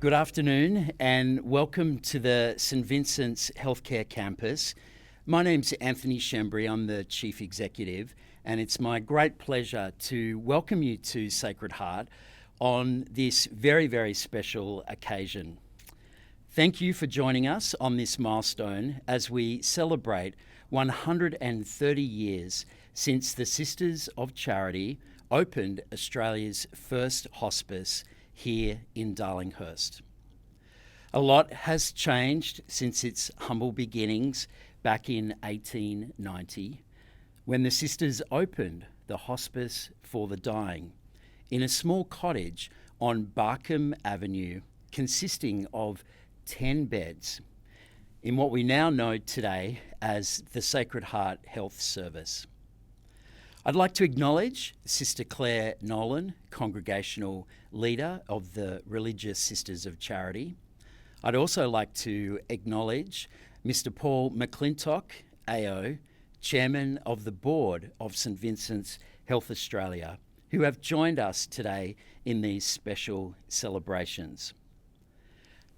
Good afternoon and welcome to the St Vincent's Healthcare Campus. My name's Anthony Schembri, I'm the Chief Executive, and it's my great pleasure to welcome you to Sacred Heart on this very, very special occasion. Thank you for joining us on this milestone as we celebrate 130 years since the Sisters of Charity opened Australia's first hospice here in Darlinghurst. A lot has changed since its humble beginnings back in 1890, when the sisters opened the Hospice for the Dying in a small cottage on Barkham Avenue, consisting of 10 beds, in what we now know today as the Sacred Heart Health Service. I'd like to acknowledge Sister Claire Nolan, Congregational Leader of the Religious Sisters of Charity. I'd also like to acknowledge Mr. Paul McClintock, AO, Chairman of the Board of St Vincent's Health Australia, who have joined us today in these special celebrations.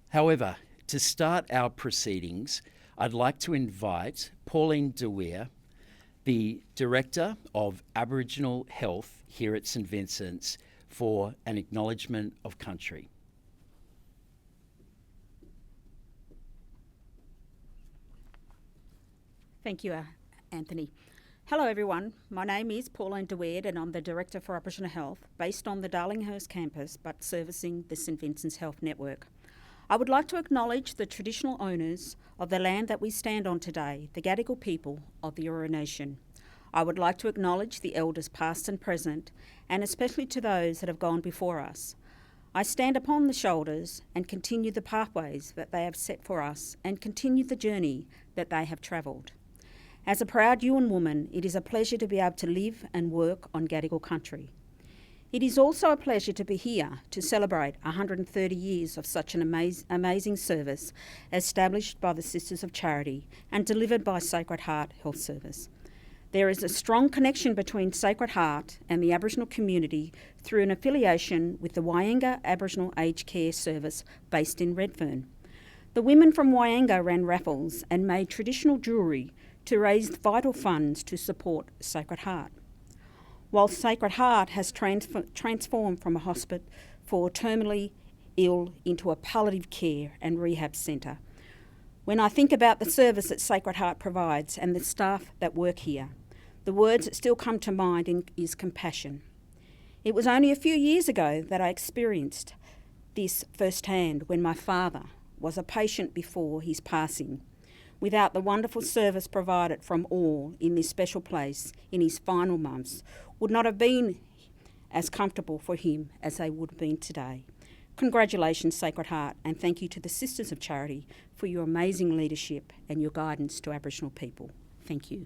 However, to start our proceedings, I'd like to invite Pauline de Weir, the Director of Aboriginal Health here at St Vincent's, for an acknowledgement of country. Thank you, Anthony. Hello everyone, my name is Pauline de Weir and I'm the Director for Aboriginal Health based on the Darlinghurst campus but servicing the St Vincent's Health Network. I would like to acknowledge the traditional owners of the land that we stand on today, the Gadigal people of the Eora Nation. I would like to acknowledge the elders past and present, and especially to those that have gone before us. I stand upon the shoulders and continue the pathways that they have set for us and continue the journey that they have travelled. As a proud Yuin woman, it is a pleasure to be able to live and work on Gadigal country. It is also a pleasure to be here to celebrate 130 years of such an amazing service established by the Sisters of Charity and delivered by Sacred Heart Health Service. There is a strong connection between Sacred Heart and the Aboriginal community through an affiliation with the Wyanga Aboriginal Aged Care Service based in Redfern. The women from Wyanga ran raffles and made traditional jewellery to raise vital funds to support Sacred Heart. While Sacred Heart has transformed from a hospice for terminally ill into a palliative care and rehab centre, when I think about the service that Sacred Heart provides and the staff that work here, the words that still come to mind is compassion. It was only a few years ago that I experienced this firsthand when my father was a patient before his passing. Without the wonderful service provided from all in this special place in his final months, would not have been as comfortable for him as they would have been today. Congratulations, Sacred Heart, and thank you to the Sisters of Charity for your amazing leadership and your guidance to Aboriginal people. Thank you.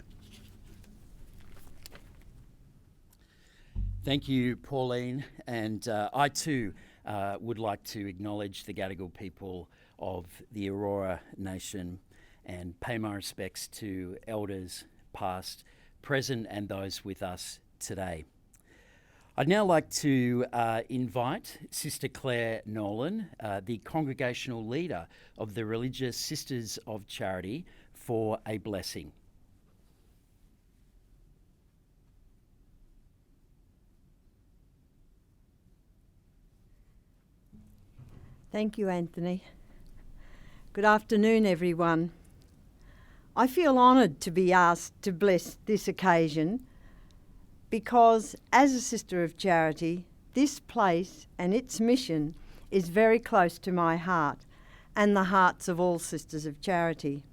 Thank you, Pauline, and I too would like to acknowledge the Gadigal people of the Eora Nation and pay my respects to elders past, present and those with us today. I'd now like to invite Sister Claire Nolan, the Congregational Leader of the Religious Sisters of Charity, for a blessing. Thank you, Anthony. Good afternoon, everyone. I feel honoured to be asked to bless this occasion because, as a Sister of Charity, this place and its mission is very close to my heart and the hearts of all Sisters of Charity.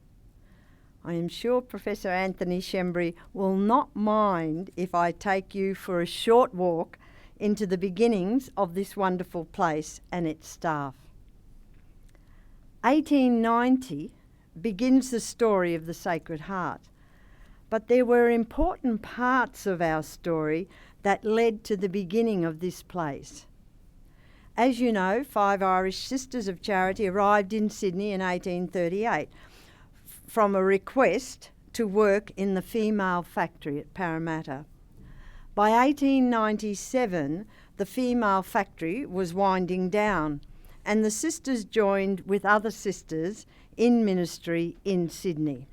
I am sure Professor Anthony Schembri will not mind if I take you for a short walk into the beginnings of this wonderful place and its staff. 1890 begins the story of the Sacred Heart, but there were important parts of our story that led to the beginning of this place. As you know, 5 Irish Sisters of Charity arrived in Sydney in 1838 from a request to work in the female factory at Parramatta. By 1897, the female factory was winding down and the sisters joined with other sisters in ministry in Sydney.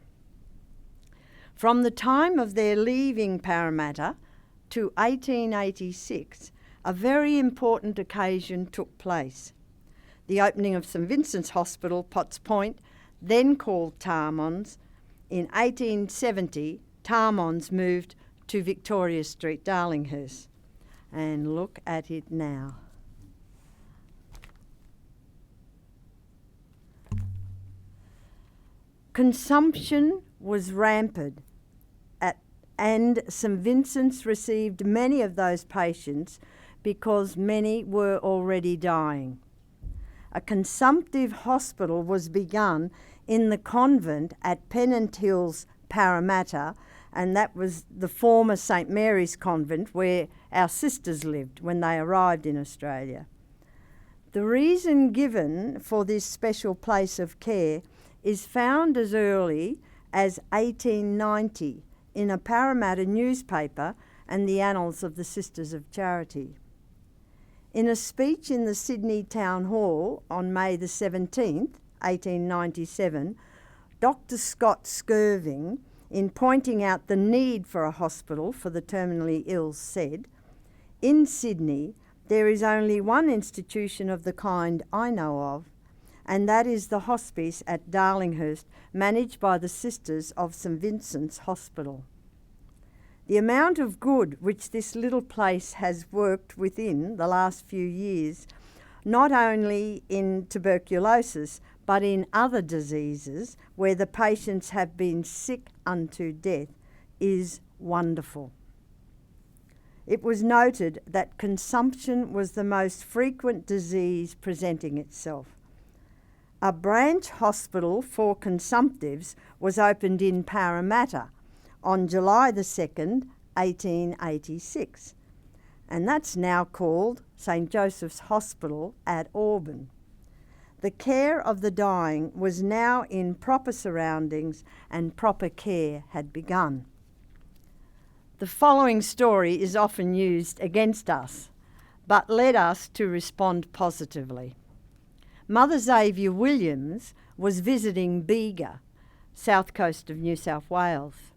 From the time of their leaving Parramatta to 1886, a very important occasion took place. The opening of St Vincent's Hospital, Potts Point, then called Tarmons. In 1870, Tarmons moved to Victoria Street, Darlinghurst. And look at it now. Consumption was rampant and St Vincent's received many of those patients because many were already dying. A consumptive hospital was begun in the convent at Pennant Hills, Parramatta, and that was the former St Mary's Convent where our sisters lived when they arrived in Australia. The reason given for this special place of care is found as early as 1890 in a Parramatta newspaper and the Annals of the Sisters of Charity. In a speech in the Sydney Town Hall on May the 17th, 1897, Dr. Scott Skirving, in pointing out the need for a hospital for the terminally ill, said, "In Sydney, there is only one institution of the kind I know of, and that is the hospice at Darlinghurst, managed by the Sisters of St Vincent's Hospital. The amount of good which this little place has worked within the last few years, not only in tuberculosis, but in other diseases where the patients have been sick unto death, is wonderful." It was noted that consumption was the most frequent disease presenting itself. A branch hospital for consumptives was opened in Parramatta on July the 2nd, 1886, and that's now called St Joseph's Hospital at Auburn. The care of the dying was now in proper surroundings and proper care had begun. The following story is often used against us, but led us to respond positively. Mother Xavier Williams was visiting Bega, south coast of New South Wales.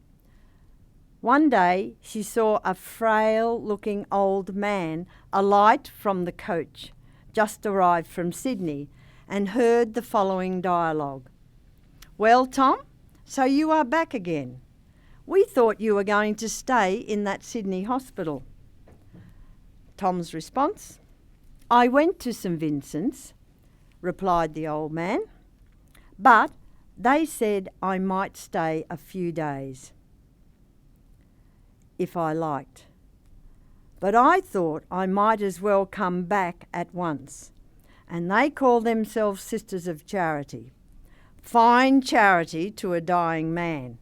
One day she saw a frail-looking old man alight from the coach, just arrived from Sydney, and heard the following dialogue. "Well, Tom, so you are back again. We thought you were going to stay in that Sydney hospital." Tom's response, "I went to St Vincent's," replied the old man, "but they said I might stay a few days if I liked. But I thought I might as well come back at once. And they call themselves Sisters of Charity. Fine charity to a dying man."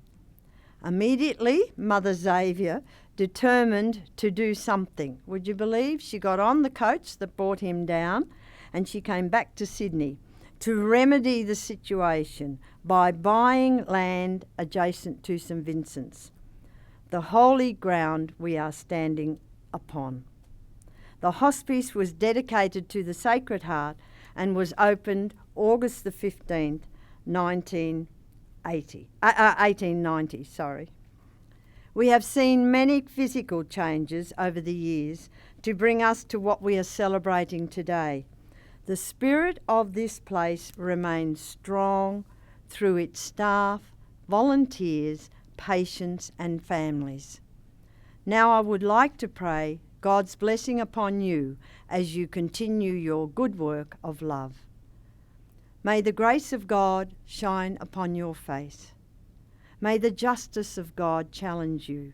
Immediately, Mother Xavier determined to do something. Would you believe she got on the coach that brought him down and she came back to Sydney to remedy the situation by buying land adjacent to St Vincent's, the holy ground we are standing upon. The hospice was dedicated to the Sacred Heart and was opened August the 15th, 1890. We have seen many physical changes over the years to bring us to what we are celebrating today. The spirit of this place remains strong through its staff, volunteers, patients and families. Now I would like to pray God's blessing upon you as you continue your good work of love. May the grace of God shine upon your face. May the justice of God challenge you.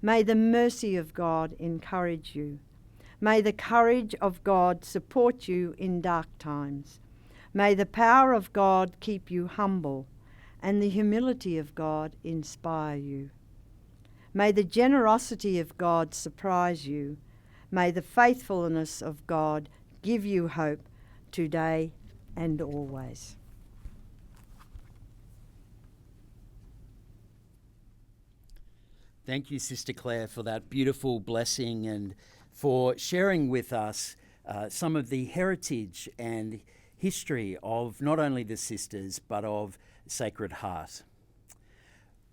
May the mercy of God encourage you. May the courage of God support you in dark times. May the power of God keep you humble, and the humility of God inspire you. May the generosity of God surprise you. May the faithfulness of God give you hope today and always. Thank you, Sister Claire, for that beautiful blessing and for sharing with us some of the heritage and history of not only the Sisters but of Sacred Heart.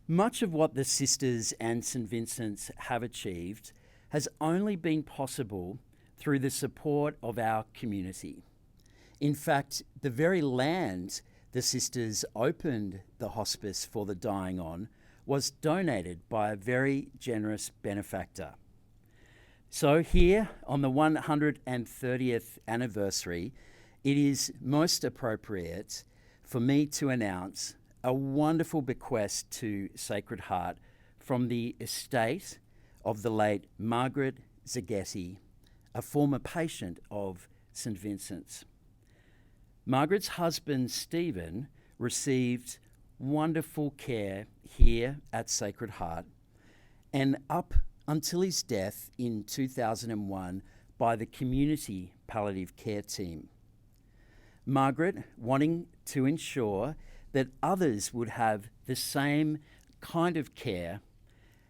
Much of what the Sisters and St Vincent's have achieved has only been possible through the support of our community. In fact, the very land the Sisters opened the hospice for the dying on was donated by a very generous benefactor. So here, on the 130th anniversary, it is most appropriate for me to announce a wonderful bequest to Sacred Heart from the estate of the late Margaret Zaghetti, a former patient of St Vincent's. Margaret's husband, Stephen, received wonderful care here at Sacred Heart and up until his death in 2001 by the community palliative care team. Margaret, wanting to ensure that others would have the same kind of care,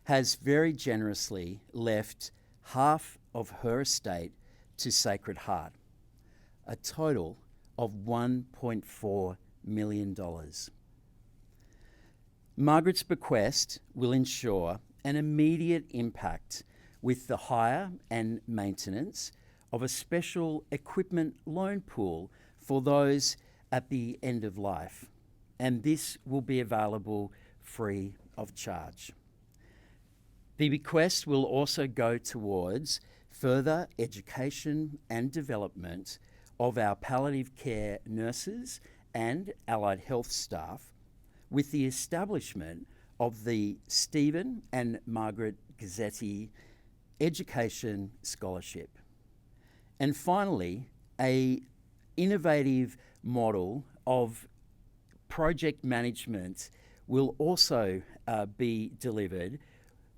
has very generously left half of her estate to Sacred Heart, a total of $1.4 million. Margaret's bequest will ensure an immediate impact with the hire and maintenance of a special equipment loan pool for those at the end of life, and this will be available free of charge. The bequest will also go towards further education and development of our palliative care nurses and allied health staff, with the establishment of the Stephen and Margaret Gazzetti Education Scholarship. And finally, an innovative model of project management will also be delivered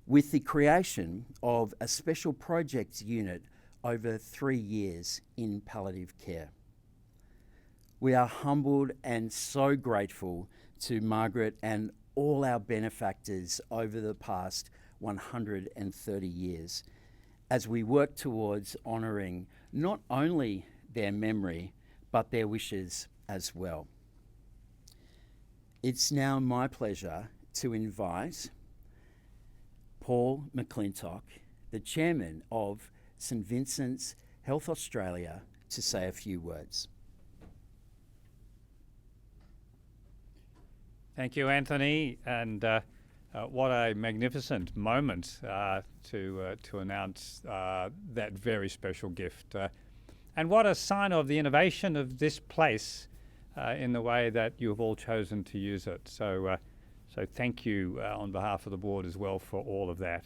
with the creation of a special projects unit over 3 years in palliative care. We are humbled and so grateful to Margaret and all our benefactors over the past 130 years as we work towards honouring not only their memory but their wishes as well. It's now my pleasure to invite Paul McClintock, the Chairman of St Vincent's Health Australia, to say a few words. Thank you, Anthony, and what a magnificent moment to announce that very special gift. And what a sign of the innovation of this place in the way that you have all chosen to use it. So thank you on behalf of the board as well for all of that.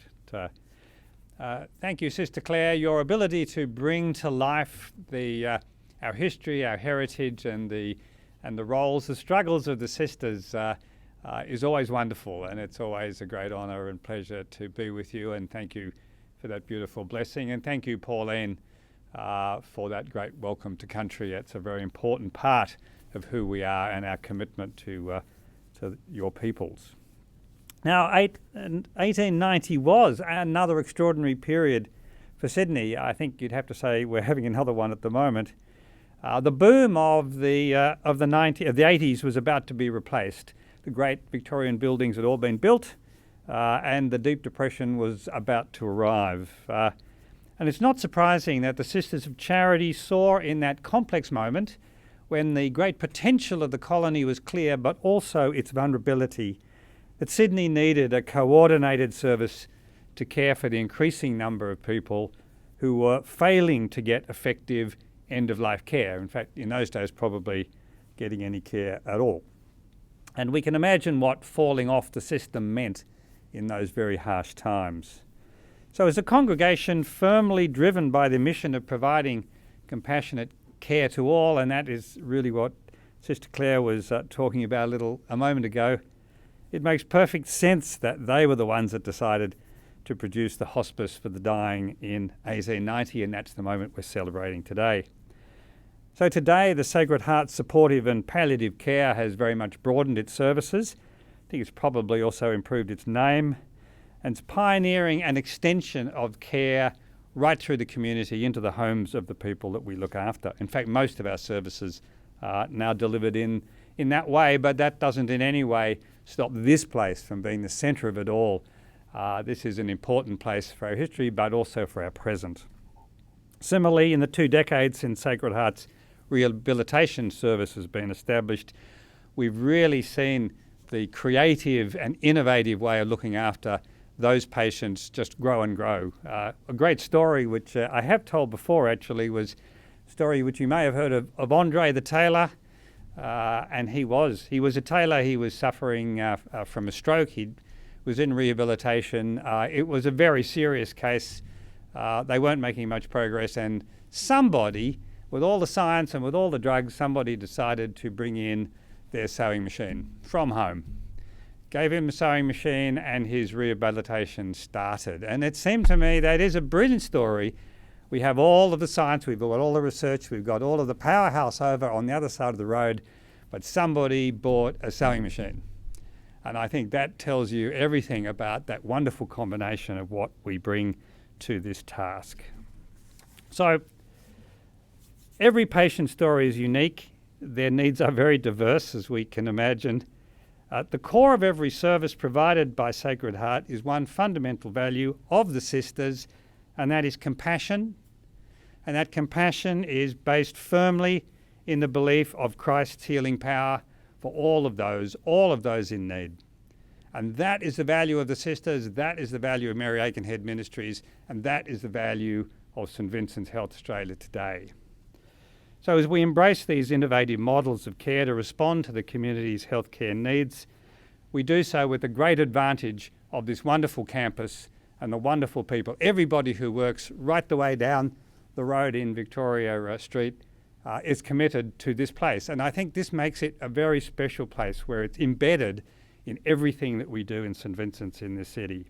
Thank you, Sister Claire. Your ability to bring to life our history, our heritage, and the roles, the struggles of the sisters is always wonderful, and it's always a great honour and pleasure to be with you, and thank you for that beautiful blessing, and thank you, Pauline, for that great welcome to country. It's a very important part of who we are and our commitment to your peoples. Now, 1890 was another extraordinary period for Sydney. I think you'd have to say we're having another one at the moment. The boom of the 80s was about to be replaced. The great Victorian buildings had all been built, and the Deep Depression was about to arrive. And it's not surprising that the Sisters of Charity saw in that complex moment, when the great potential of the colony was clear, but also its vulnerability, that Sydney needed a coordinated service to care for the increasing number of people who were failing to get effective end-of-life care. In fact, in those days, probably getting any care at all. And we can imagine what falling off the system meant in those very harsh times. So as a congregation firmly driven by the mission of providing compassionate care to all, and that is really what Sister Claire was talking about a moment ago, it makes perfect sense that they were the ones that decided to produce the hospice for the dying in 1890, and that's the moment we're celebrating today. So today, the Sacred Heart supportive and palliative care has very much broadened its services. I think it's probably also improved its name, and it's pioneering an extension of care right through the community into the homes of the people that we look after. In fact, most of our services are now delivered in that way, but that doesn't in any way stop this place from being the centre of it all. This is an important place for our history, but also for our present. Similarly, in the 2 decades since Sacred Heart's Rehabilitation Service has been established, we've really seen the creative and innovative way of looking after those patients just grow and grow. A great story, which I have told before actually, was a story which you may have heard of Andre the tailor. And he was a tailor. He was suffering from a stroke. He was in rehabilitation. It was a very serious case. They weren't making much progress, and somebody, with all the science and with all the drugs, somebody decided to bring in their sewing machine from home. Gave him a sewing machine and his rehabilitation started. And it seemed to me that is a brilliant story. We have all of the science, we've got all the research, we've got all of the powerhouse over on the other side of the road, but somebody bought a sewing machine. And I think that tells you everything about that wonderful combination of what we bring to this task. So every patient story is unique. Their needs are very diverse, as we can imagine. At the core of every service provided by Sacred Heart is one fundamental value of the sisters, and that is compassion. And that compassion is based firmly in the belief of Christ's healing power for all of those in need. And that is the value of the sisters, that is the value of Mary Aikenhead Ministries, and that is the value of St Vincent's Health Australia today. So as we embrace these innovative models of care to respond to the community's healthcare needs, we do so with the great advantage of this wonderful campus and the wonderful people. Everybody who works right the way down the road in Victoria Street is committed to this place. And I think this makes it a very special place where it's embedded in everything that we do in St Vincent's in this city.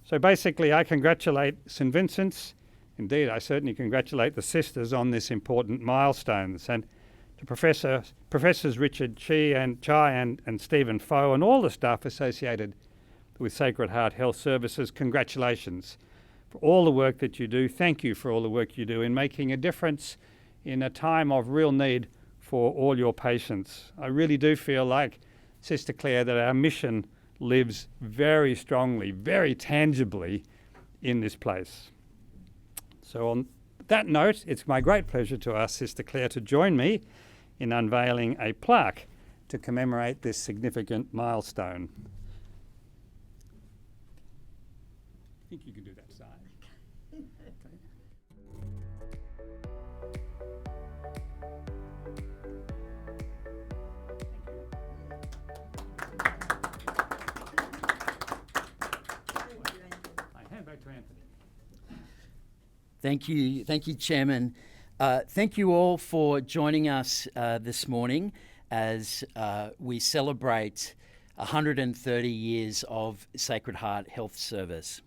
So basically, I congratulate St Vincent's. Indeed, I certainly congratulate the sisters on this important milestones, and to Professors Richard Chai and Stephen Foe and all the staff associated with Sacred Heart Health Services, congratulations for all the work that you do. Thank you for all the work you do in making a difference in a time of real need for all your patients. I really do feel like, Sister Claire, that our mission lives very strongly, very tangibly in this place. So on that note, it's my great pleasure to ask Sister Claire to join me in unveiling a plaque to commemorate this significant milestone. I think you can do that side. I hand back to Anthony. Thank you, Chairman. Thank you all for joining us this morning as we celebrate 130 years of Sacred Heart Health Service.